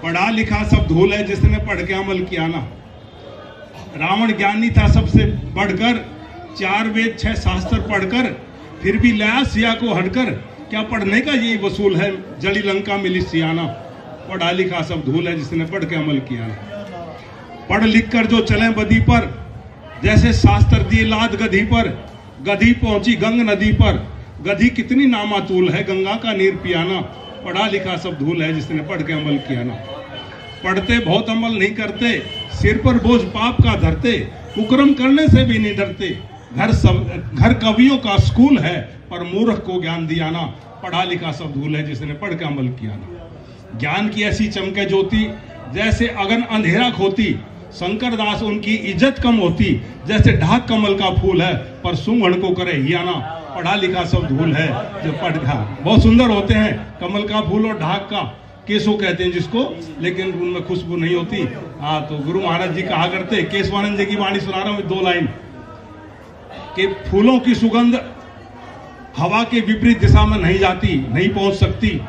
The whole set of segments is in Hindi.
पढ़ा लिखा सब धूल है जिसने पढ़ के अमल किया ना। रावण ज्ञानी था सबसे बढ़कर, 4 वेद 6 शास्त्र पढ़कर, फिर भी लाया सिया को हटकर। क्या पढ़ने का यही वसूल है, जली लंका मिली सियाना। पढ़ा लिखा सब धूल है जिसने पढ़ के अमल किया ना। पढ़ लिख कर जो चले बदी पर, जैसे शास्त्र दिए लाद गधी पर। गधी पहुंची गंग नदी पर, गधी कितनी नामातूल है, गंगा का नीर पियाना। पढ़ा लिखा सब धूल है जिसने पढ़ के अमल किया ना। पढ़ते बहुत अमल नहीं करते, सिर पर बोझ पाप का धरते। कुकर्म करने से भी नहीं डरते, घर कवियों का स्कूल है, पर मूर्ख को ज्ञान दिया ना। पढ़ा लिखा सब धूल है जिसने पढ़ के अमल किया ना। ज्ञान की ऐसी चमके ज्योति, जैसे अगन अंधेरा खोती। शंकर दास उनकी इज्जत कम होती, जैसे ढाक कमल का फूल है, पर सुंघड़ को करे हियाना। पढ़ा लिखा सब धूल है जो पढ़ खा। बहुत सुंदर होते हैं कमल का फूल और ढाक का, केसो कहते हैं जिसको, लेकिन उनमें खुशबू नहीं होती। हाँ, तो गुरु महाराज जी कहा करते, केशवानंद जी की वाणी सुना रहा हूं 2 लाइन, कि फूलों की सुगंध हवा के विपरीत दिशा में नहीं जाती, नहीं पहुंच सकती,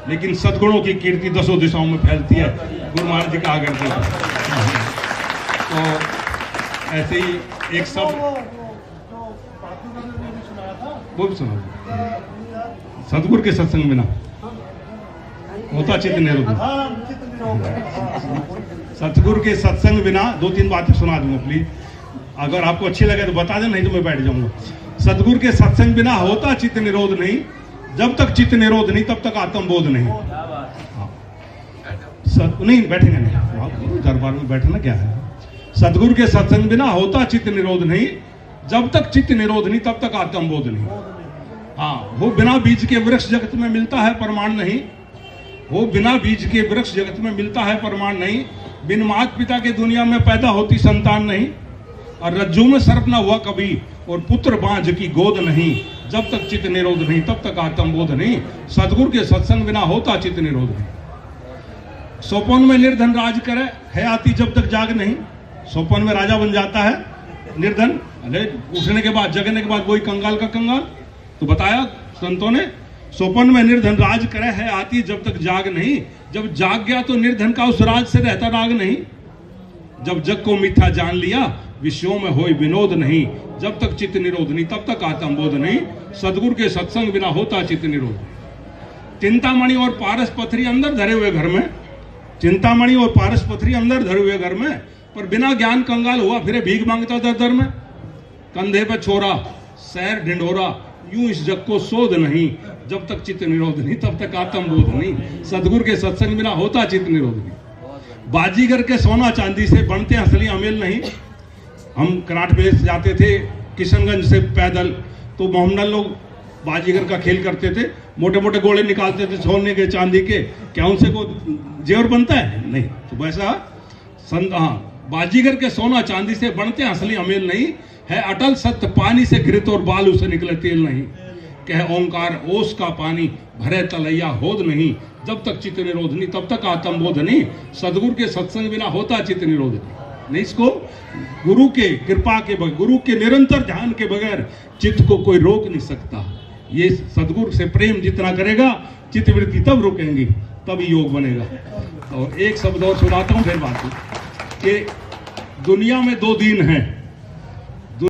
लेकिन सद्गुणों की कीर्ति 10 दिशाओं में फैलती है। गुरु महाराज जी कहा करते थे। तो ऐसे ही एक सब वो भी सुना, सदगुरु के सत्संग बिना होता चित्त निरोध। सतगुरु के सत्संग बिना 2-3 बातें सुना दूंगा प्लीज, अगर आपको अच्छी लगे तो बता दें, नहीं तो मैं बैठ जाऊंगा। सतगुरु के सत्संग बिना होता चित्त निरोध नहीं, जब तक चित्त निरोध नहीं तब तक आत्मबोध नहीं। नहीं बैठेंगे नहीं, दरबार में बैठना क्या है। सतगुरु के सत्संग बिना होता चित्त निरोध नहीं, जब तक चित्त निरोध नहीं तब तक आत्मबोध नहीं। हाँ, वो बिना बीज के वृक्ष जगत में मिलता है प्रमाण नहीं। वो बिना बीज के वृक्ष जगत में मिलता है प्रमाण नहीं। बिन माता पिता के दुनिया में पैदा होती संतान नहीं, और रज्जू में सर्प न हुआ कभी, और पुत्र बांझ की गोद नहीं। जब तक चित्त निरोध नहीं तब तक आत्मबोध नहीं। सतगुरु के सत्संग बिना होता चित्त निरोध नहीं। सोपन में निर्धन राज करे, है आती जब तक जाग नहीं। सोपन में राजा बन जाता है निर्धन, अरे उठने के बाद जगने के बाद वही कंगाल का कंगाल। तो बताया संतों ने, सोपन में निर्धन राज करे, है आती जब तक जाग नहीं। जब जाग गया तो निर्धन का उस राज से रहता राग नहीं। जब जग को मिथ्या जान लिया, विषयों में होई विनोद नहीं। जब तक चित्त निरोध नहीं तब तक आत्मबोध नहीं। सदगुरु के सत्संग बिना होता चित्त निरोध। चिंतामणि और पारस पथरी अंदर धरे हुए घर में, चिंतामणि और पारस पथरी अंदर धरे हुए घर में, पर बिना ज्ञान कंगाल हुआ फिरे भीख मांगता दर दर में। कंधे पे छोरा सैर ढिंढोरा, यूं इस जग को शोध नहीं। जब तक चित्त निरोध नहीं तब तक आत्मबोध नहीं। सदगुरु के सत्संग बिना होता चित्त निरोध नहीं। बाजीगर के सोना चांदी से बनते असली अमेल नहीं। हम कराट में जाते थे किशनगंज से पैदल, तो मोहम्मदन लोग बाजीगर का खेल करते थे, मोटे मोटे गोले निकालते थे सोने के चांदी के। क्या उनसे को जेवर बनता है? नहीं। तो वैसा बाजीगर के सोना चांदी से बनते असली अमेल नहीं है। अटल सत्य पानी से घृत और बालू से निकले तेल नहीं। कह ओंकार ओस का पानी भरे तलैया होद नहीं। जब तक चित्त निरोध नहीं तब तक आत्मबोध नहीं। सदगुरु के सत्संग बिना होता चित्त निरोध नहीं। इसको गुरु के कृपा के बगैर, गुरु के निरंतर ध्यान के बगैर चित्त को कोई रोक नहीं सकता। ये सदगुरु से प्रेम जितना करेगा चित्त वृत्ति तब रुकेंगी, तभी योग बनेगा। और एक शब्द और सुनाता हूं फिर बात कि दुनिया में 2 दिन हैं,